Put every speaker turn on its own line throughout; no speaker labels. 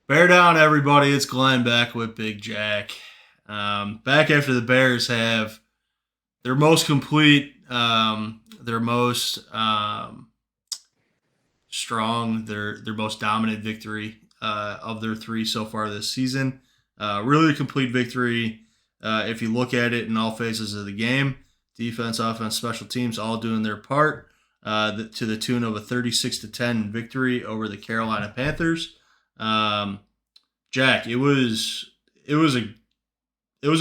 Bear down, everybody. It's Glenn back with Big Jack. Back after the Bears have their most complete, their most strong, their most dominant victory of their three so far this season. Really complete victory. If you look at it in all phases of the game, defense, offense, special teams, all doing their part. To the tune of a 36-10 victory over the Carolina Panthers. Um, Jack, it was a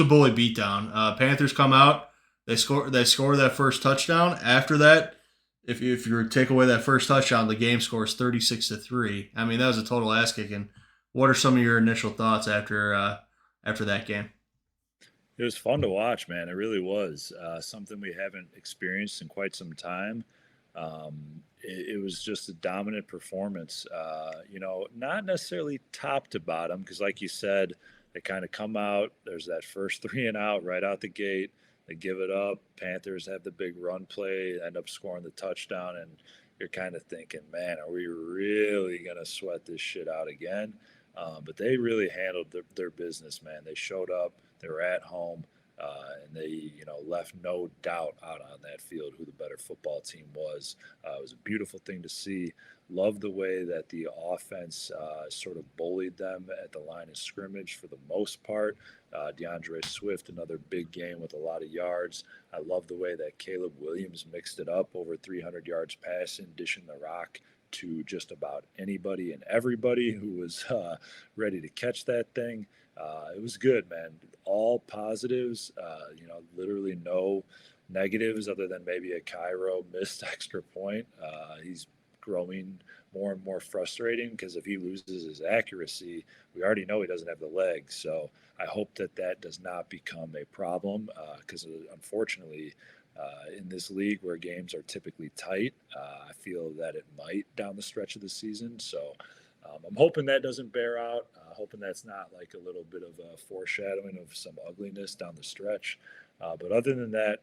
bully beatdown. Panthers come out, they score that first touchdown. After that, if you were to take away that first touchdown, the game scores 36-3. I mean, that was a total ass kicking. What are some of your initial thoughts after that game?
It was fun to watch, man. It really was something we haven't experienced in quite some time. It was just a dominant performance. Not necessarily top to bottom, because, like you said, they kind of come out. There's that first three and out right out the gate. They give it up. Panthers have the big run play, end up scoring the touchdown, and you're kind of thinking, man, are we really gonna sweat this shit out again? But they really handled their business, man. They showed up. They were at home, and they, left no doubt out on that field who the better football team was. It was a beautiful thing to see. Loved the way that the offense sort of bullied them at the line of scrimmage for the most part. DeAndre Swift, another big game with a lot of yards. I love the way that Caleb Williams mixed it up, over 300 yards passing, dishing the rock to just about anybody and everybody who was ready to catch that thing. It was good, man. All positives, literally no negatives other than maybe a Cairo missed extra point. He's growing more and more frustrating because if he loses his accuracy, we already know he doesn't have the legs. So I hope that does not become a problem because unfortunately, in this league where games are typically tight, I feel that it might down the stretch of the season. So I'm hoping that doesn't bear out. Hoping that's not like a little bit of a foreshadowing of some ugliness down the stretch. But other than that,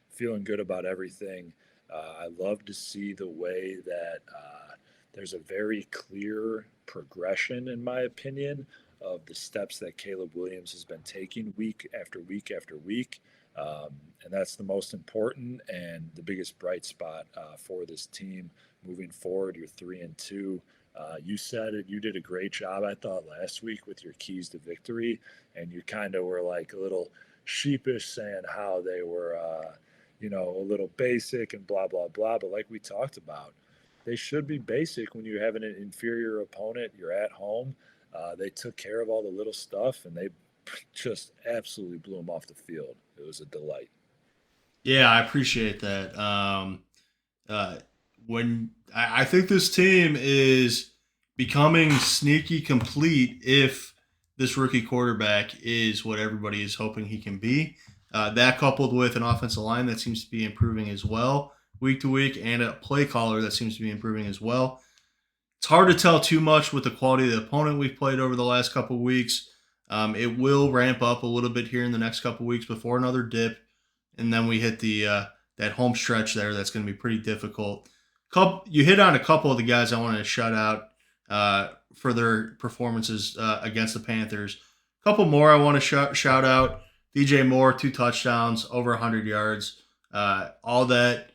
feeling good about everything. I love to see the way that there's a very clear progression, in my opinion, of the steps that Caleb Williams has been taking week after week after week. Um, and that's the most important and the biggest bright spot for this team moving forward. You're 3-2. You said it. You did a great job, I thought, last week with your keys to victory, and you kind of were like a little sheepish saying how they were, a little basic and blah blah blah. But like we talked about, they should be basic when you have an inferior opponent. You're at home. They took care of all the little stuff, and they just absolutely blew them off the field. It was a delight.
Yeah, I appreciate that. Uh, when I think this team is becoming sneaky complete if this rookie quarterback is what everybody is hoping he can be. That coupled with an offensive line that seems to be improving as well week to week and a play caller that seems to be improving as well. It's hard to tell too much with the quality of the opponent we've played over the last couple of weeks. It will ramp up a little bit here in the next couple of weeks before another dip, and then we hit the that home stretch there. That's going to be pretty difficult. You hit on a couple of the guys I wanted to shout out for their performances against the Panthers. A couple more I want to shout out. DJ Moore, 2 touchdowns, over 100 yards. All that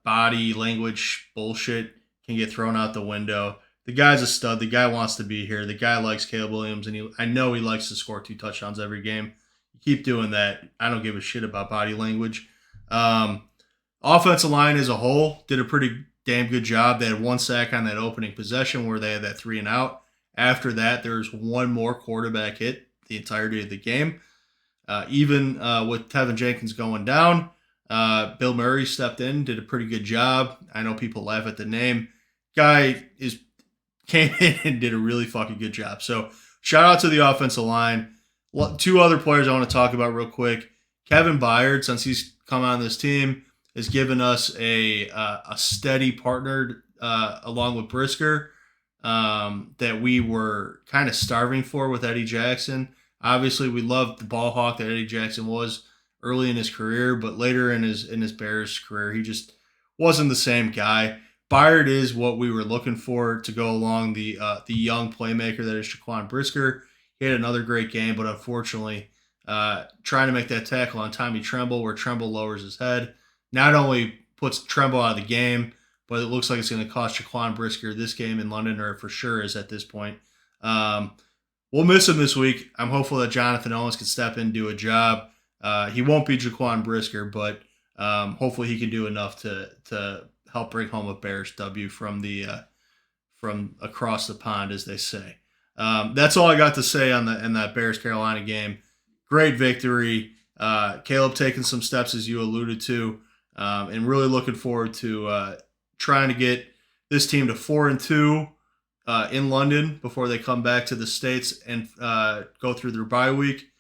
body language bullshit can get thrown out the window. The guy's a stud. The guy wants to be here. The guy likes Caleb Williams, and I know he likes to score 2 touchdowns every game. You keep doing that. I don't give a shit about body language. Um, Offensive line as a whole did a pretty damn good job. They had 1 sack on that opening possession where they had that three and out. After that, there's one more quarterback hit the entirety of the game. Even with Tevin Jenkins going down, Bill Murray stepped in, did a pretty good job. I know people laugh at the name. Guy is came in and did a really fucking good job. So shout out to the offensive line. Two other players I want to talk about real quick. Kevin Byard, since he's come on this team, has given us a steady partner along with Brisker that we were kind of starving for with Eddie Jackson. Obviously, we loved the ball hawk that Eddie Jackson was early in his career, but later in his Bears career, he just wasn't the same guy. Byard is what we were looking for to go along the young playmaker that is Jaquan Brisker. He had another great game, but unfortunately, trying to make that tackle on Tommy Tremble, where Tremble lowers his head, not only puts Tremble out of the game, but it looks like it's going to cost Jaquan Brisker this game in London, or for sure is at this point. Um, we'll miss him this week. I'm hopeful that Jonathan Owens can step in and do a job. He won't be Jaquan Brisker, but hopefully he can do enough to help bring home a Bears W from across the pond, as they say. That's all I got to say on the in that Bears Carolina game. Great victory. Caleb taking some steps as you alluded to, and really looking forward to trying to get this team to 4-2 in London before they come back to the States and go through their bye week.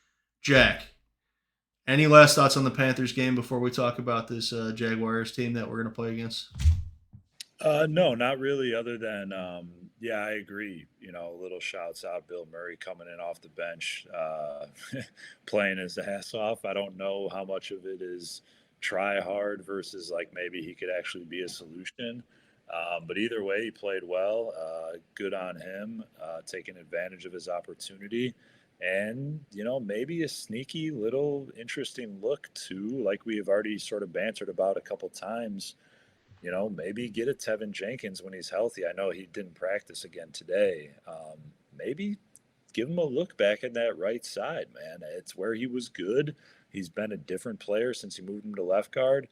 Jack, any last thoughts on the Panthers game before we talk about this Jaguars team that we're going to play against?
No, not really. Other than, yeah, I agree. You know, little shouts out Bill Murray coming in off the bench, playing his ass off. I don't know how much of it is try hard versus like maybe he could actually be a solution. But either way, he played well. Good on him, taking advantage of his opportunity. And, you know, maybe a sneaky little interesting look too, like we have already sort of bantered about a couple times. You know, maybe get a Tevin Jenkins when he's healthy. I know he didn't practice again today. Maybe give him a look back at that right side, man. It's where he was good. He's been a different player since he moved him to left guard.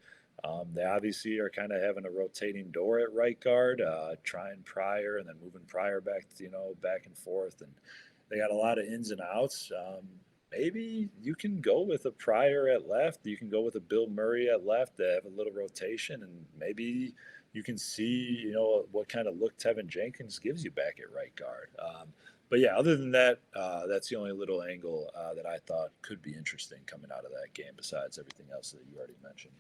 They obviously are kind of having a rotating door at right guard, trying Pryor and then moving Pryor back, you know, back and forth. And they got a lot of ins and outs. Maybe you can go with a Pryor at left. You can go with a Bill Murray at left to have a little rotation, and maybe you can see, you know, what kind of look Tevin Jenkins gives you back at right guard. But yeah, other than that, that's the only little angle that I thought could be interesting coming out of that game, besides everything else that you already mentioned.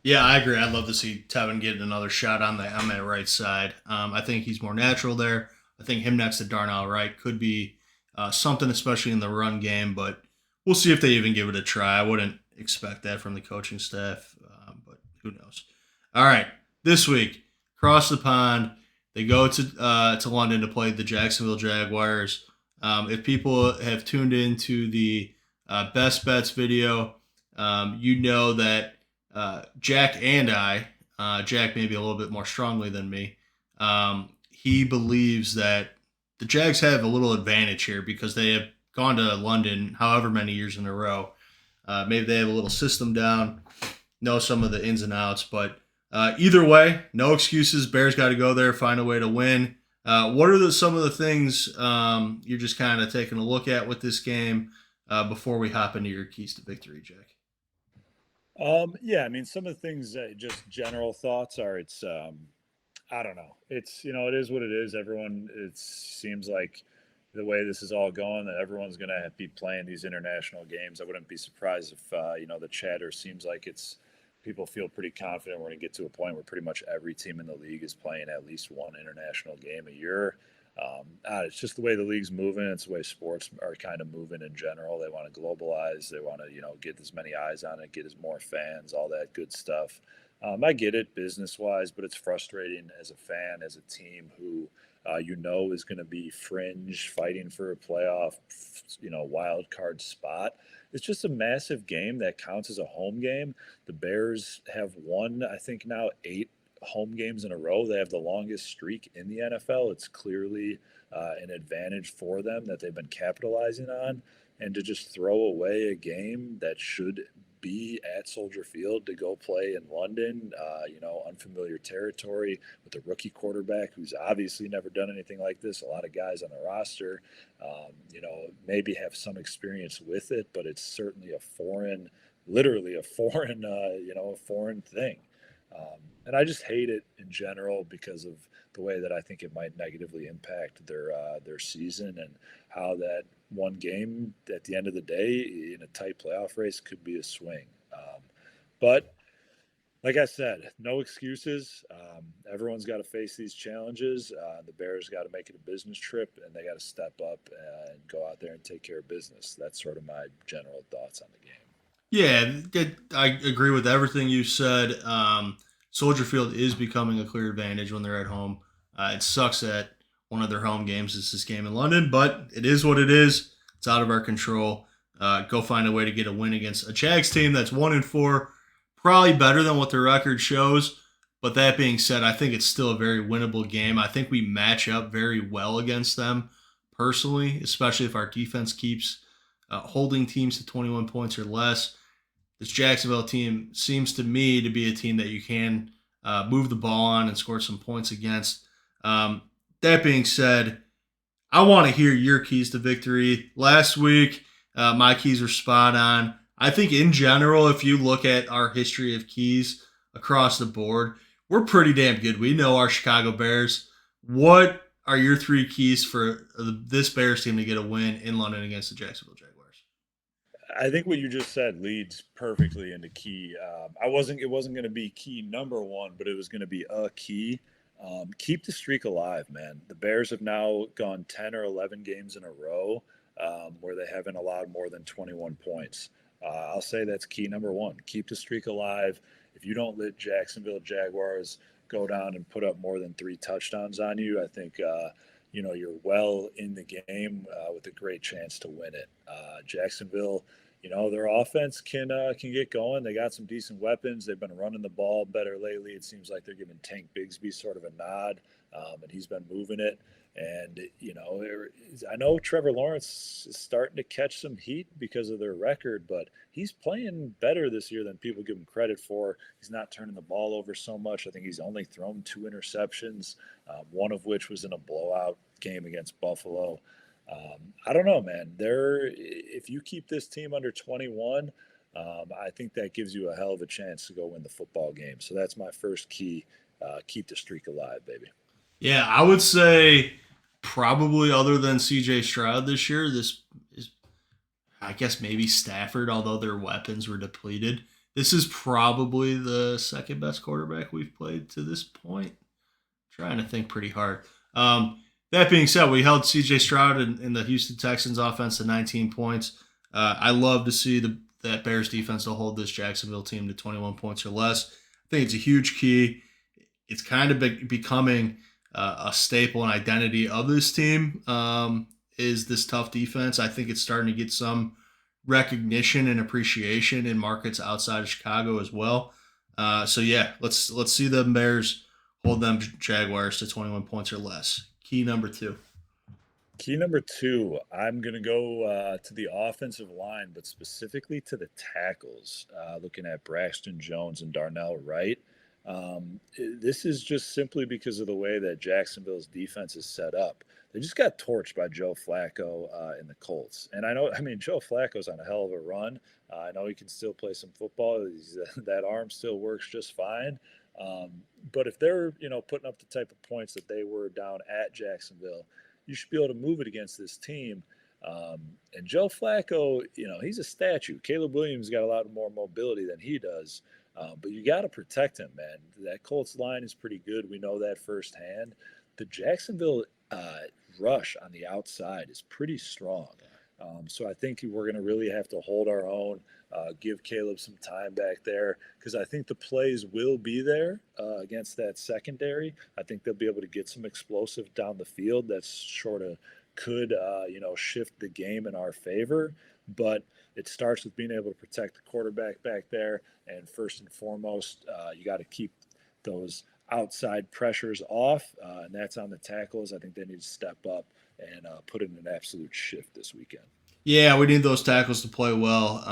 Yeah, I agree. I'd love to see Tevin get another shot on that right side. I think he's more natural there. I think him next to Darnell Wright could be something, especially in the run game. But we'll see if they even give it a try. I wouldn't expect that from the coaching staff, but who knows? All right, this week across the pond, they go to London to play the Jacksonville Jaguars. If people have tuned into the best bets video, you know that Jack and I, Jack maybe a little bit more strongly than me, he believes that the Jags have a little advantage here because they have gone to London however many years in a row. Maybe they have a little system down, know some of the ins and outs, but either way, no excuses. Bears got to go there, find a way to win. What are some of the things you're just kind of taking a look at with this game before we hop into your keys to victory, Jack?
Yeah, I mean, some of the things, just general thoughts are I don't know. It's, you know, it is what it is. Everyone, it seems like the way this is all going, that everyone's going to be playing these international games. I wouldn't be surprised if, you know, the chatter seems like it's people feel pretty confident we're going to get to a point where pretty much every team in the league is playing at least one international game a year. It's just the way the league's moving. It's the way sports are kind of moving in general. They want to globalize. They want to, you know, get as many eyes on it, get as more fans, all that good stuff. I get it business wise, but it's frustrating as a fan, as a team who you know is going to be fringe, fighting for a playoff, you know, wild card spot. It's just a massive game that counts as a home game. The Bears have won, I think, now 8 home games in a row. They have the longest streak in the NFL. It's clearly an advantage for them that they've been capitalizing on. And to just throw away a game that should be at Soldier Field to go play in London, you know, unfamiliar territory with a rookie quarterback who's obviously never done anything like this. A lot of guys on the roster, you know, maybe have some experience with it, but it's certainly a foreign, literally a foreign, you know, a foreign thing. And I just hate it in general because of the way that I think it might negatively impact their season, and how that one game at the end of the day in a tight playoff race could be a swing. But like I said, no excuses. Everyone's got to face these challenges. The Bears got to make it a business trip, and they got to step up and go out there and take care of business. That's sort of my general thoughts on the game.
Yeah, I agree with everything you said. Soldier Field is becoming a clear advantage when they're at home. It sucks that one of their home games is this game in London, but it is what it is. It's out of our control. Go find a way to get a win against a Jags team that's 1-4, probably better than what their record shows. But that being said, I think it's still a very winnable game. I think we match up very well against them personally, especially if our defense keeps holding teams to 21 points or less. This Jacksonville team seems to me to be a team that you can move the ball on and score some points against. That being said, I want to hear your keys to victory. Last week, my keys were spot on. I think in general, if you look at our history of keys across the board, we're pretty damn good. We know our Chicago Bears. What are your three keys for this Bears team to get a win in London against the Jacksonville Jaguars?
I think what you just said leads perfectly into key. I wasn't. It wasn't going to be key number one, but it was going to be a key. Keep the streak alive, man. The Bears have now gone 10 or 11 games in a row where they haven't allowed more than 21 points. I'll say that's key number one. Keep the streak alive. If you don't let Jacksonville Jaguars go down and put up more than 3 touchdowns on you, I think you're well in the game with a great chance to win it. Jacksonville, their offense can get going. They got some decent weapons. They've been running the ball better lately. It seems like they're giving Tank Bigsby sort of a nod, and he's been moving it. And I know Trevor Lawrence is starting to catch some heat because of their record, but he's playing better this year than people give him credit for. He's not turning the ball over so much. I think he's only thrown 2 interceptions, one of which was in a blowout game against Buffalo. I don't know, man. If you keep this team under 21, I think that gives you a hell of a chance to go win the football game. So that's my first key. Keep the streak alive, baby.
Yeah, I would say probably other than CJ Stroud this year, this is, I guess, maybe Stafford, although their weapons were depleted. This is probably the second best quarterback we've played to this point. Trying to think pretty hard. That being said, we held CJ Stroud in the Houston Texans offense to 19 points. I love to see that Bears defense to hold this Jacksonville team to 21 points or less. I think it's a huge key. It's kind of becoming a staple and identity of this team is this tough defense. I think it's starting to get some recognition and appreciation in markets outside of Chicago as well. So yeah, let's see the Bears hold them Jaguars to 21 points or less. Key number two.
Key number two, I'm going to go to the offensive line, but specifically to the tackles, looking at Braxton Jones and Darnell Wright. This is just simply because of the way that Jacksonville's defense is set up. They just got torched by Joe Flacco in the Colts. And Joe Flacco's on a hell of a run. I know he can still play some football. That arm still works just fine. But if they're, putting up the type of points that they were down at Jacksonville, you should be able to move it against this team. And Joe Flacco, he's a statue. Caleb Williams got a lot more mobility than he does. But you got to protect him, man. That Colts line is pretty good. We know that firsthand. The Jacksonville rush on the outside is pretty strong. So I think we're going to really have to hold our own, give Caleb some time back there, because I think the plays will be there against that secondary. I think they'll be able to get some explosive down the field that sort of could, shift the game in our favor. But it starts with being able to protect the quarterback back there. And first and foremost, you got to keep those outside pressures off, and that's on the tackles. I think they need to step up and put in an absolute shift this weekend.
Yeah, we need those tackles to play well.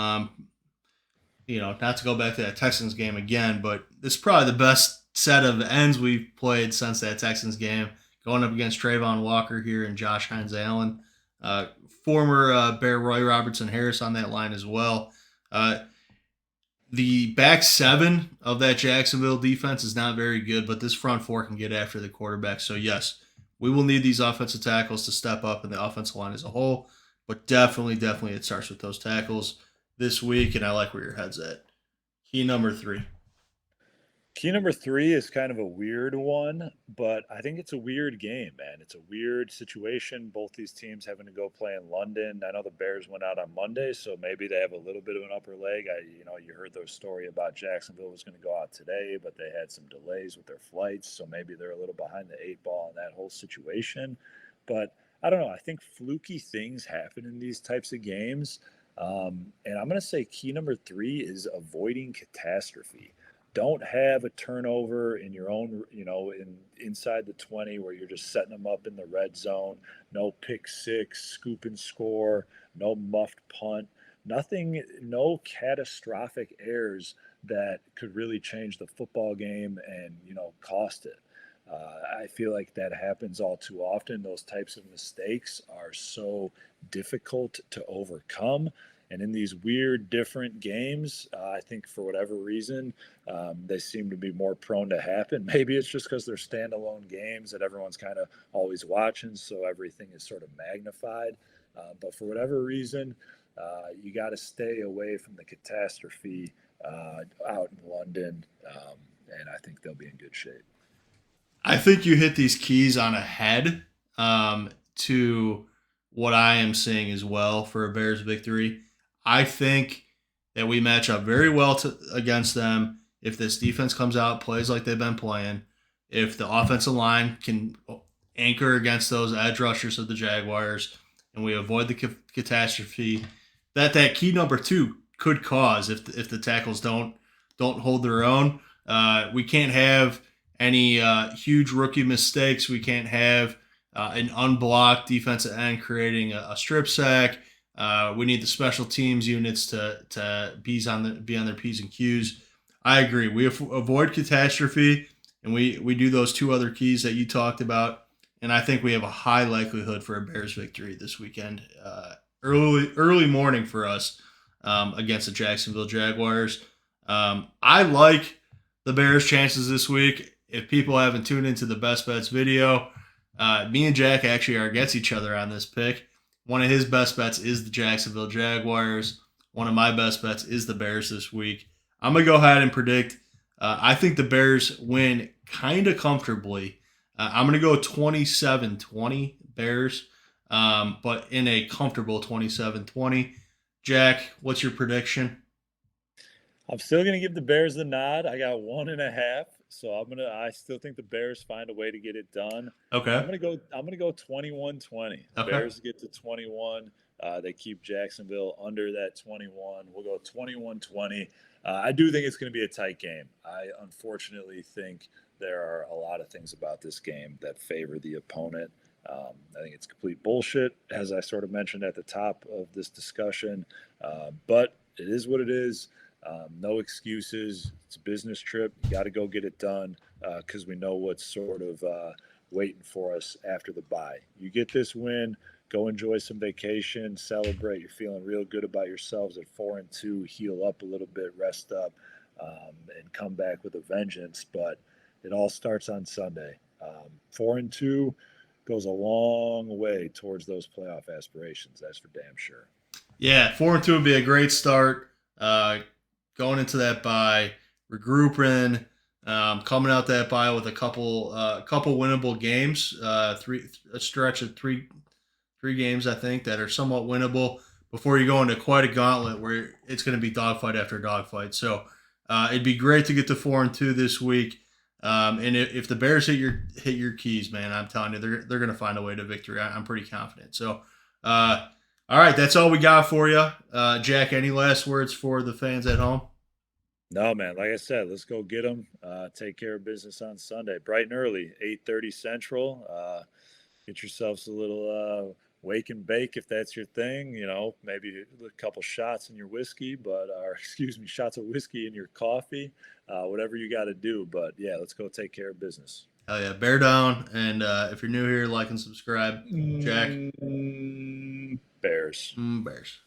Not to go back to that Texans game again, but it's probably the best set of ends we've played since that Texans game, going up against Trayvon Walker here and Josh Hines Allen. Former Bear Roy Robertson Harris on that line as well. The back seven of that Jacksonville defense is not very good, but this front four can get after the quarterback. So, yes, we will need these offensive tackles to step up in the offensive line as a whole. But definitely, it starts with those tackles this week, and I like where your head's at. Key number three.
Key number three is kind of a weird one, but I think it's a weird game, man. It's a weird situation. Both these teams having to go play in London. I know the Bears went out on Monday, so maybe they have a little bit of an upper leg. You heard their story about Jacksonville was going to go out today, but they had some delays with their flights, so maybe they're a little behind the eight ball in that whole situation. But I don't know. I think fluky things happen in these types of games. And I'm going to say key number three is avoiding catastrophe. Don't have a turnover in your own, inside the 20 where you're just setting them up in the red zone. No pick six, scoop and score, no muffed punt, nothing, no catastrophic errors that could really change the football game and, cost it. I feel like that happens all too often. Those types of mistakes are so difficult to overcome. And in these weird, different games, I think for whatever reason, they seem to be more prone to happen. Maybe it's just because they're standalone games that everyone's kind of always watching, so everything is sort of magnified. But for whatever reason, you got to stay away from the catastrophe out in London, and I think they'll be in good shape.
I think you hit these keys on a head to what I am seeing as well for a Bears victory. I think that we match up very well against them if this defense comes out, plays like they've been playing, if the offensive line can anchor against those edge rushers of the Jaguars, and we avoid the catastrophe that key number two could cause if the tackles don't hold their own. We can't have any huge rookie mistakes. We can't have an unblocked defensive end creating a strip sack. We need the special teams units to be on their P's and Q's. I agree. We avoid catastrophe, and we do those two other keys that you talked about. And I think we have a high likelihood for a Bears victory this weekend. Early morning for us against the Jacksonville Jaguars. I like the Bears' chances this week. If people haven't tuned into the Best Bets video, me and Jack actually are against each other on this pick. One of his best bets is the Jacksonville Jaguars. One of my best bets is the Bears this week. I'm going to go ahead and predict. I think the Bears win kind of comfortably. I'm going to go 27-20 Bears, but in a comfortable 27-20. Jack, what's your prediction?
I'm still gonna give the Bears the nod. I got 1.5, so I still think the Bears find a way to get it done.
Okay.
I'm gonna go 21-20.
Okay.
Bears get to 21. They keep Jacksonville under that 21. We'll go 21-20. I do think it's going to be a tight game. I unfortunately think there are a lot of things about this game that favor the opponent. I think it's complete bullshit, as I sort of mentioned at the top of this discussion. But it is what it is. No excuses. It's a business trip. You got to go get it done because we know what's sort of waiting for us after the bye. You get this win, go enjoy some vacation, celebrate. You're feeling real good about yourselves at 4-2. Heal up a little bit, rest up, and come back with a vengeance. But it all starts on Sunday. 4-2 goes a long way towards those playoff aspirations. That's for damn sure.
Yeah, 4-2 would be a great start. Going into that bye, regrouping, coming out that bye with a couple winnable games, a stretch of three games I think that are somewhat winnable before you go into quite a gauntlet where it's going to be dogfight after dogfight. So it'd be great to get to 4-2 this week. And if the Bears hit your keys, man, I'm telling you, they're going to find a way to victory. I'm pretty confident. So, all right, that's all we got for you, Jack. Any last words for the fans at home?
No, man. Like I said, let's go get them. Take care of business on Sunday, bright and early, 8:30 Central. Get yourselves a little wake and bake if that's your thing. Maybe a couple shots in your whiskey, or excuse me, shots of whiskey in your coffee. Whatever you got to do. But yeah, let's go take care of business.
Hell yeah, bear down. And if you're new here, like and subscribe. Jack.
Bears.
Bears.